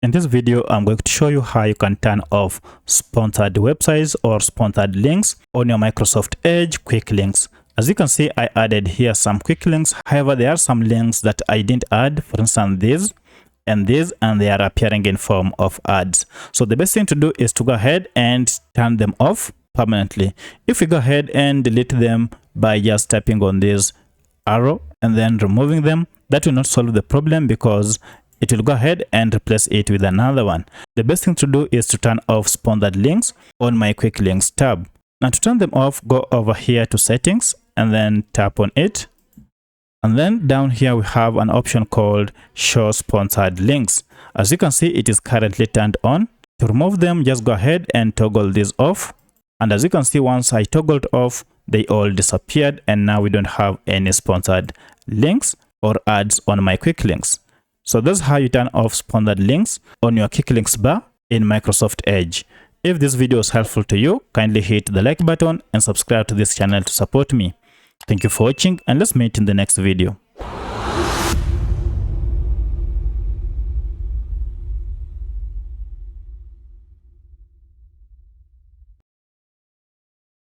In this video, I'm going to show you how you can turn off sponsored websites or sponsored links on your Microsoft Edge quick links. As you can see, I added here some quick links. However, there are some links that I didn't add, for instance, these and these, and they are appearing in form of ads. So the best thing to do is to go ahead and turn them off permanently. If you go ahead and delete them by just tapping on this arrow and then removing them, that will not solve the problem because it will go ahead and replace it with another one. The best thing to do is to turn off sponsored links on my quick links tab. Now to turn them off, go over here to settings and then tap on it. And then down here we have an option called show sponsored links. As you can see, it is currently turned on. To remove them, just go ahead and toggle this off. And as you can see, once I toggled off, they all disappeared and now we don't have any sponsored links or ads on my quick links. So that's how you turn off sponsored links on your quick links bar in Microsoft Edge. If this video is helpful to you, kindly hit the like button and subscribe to this channel to support me. Thank you for watching, and let's meet in the next video.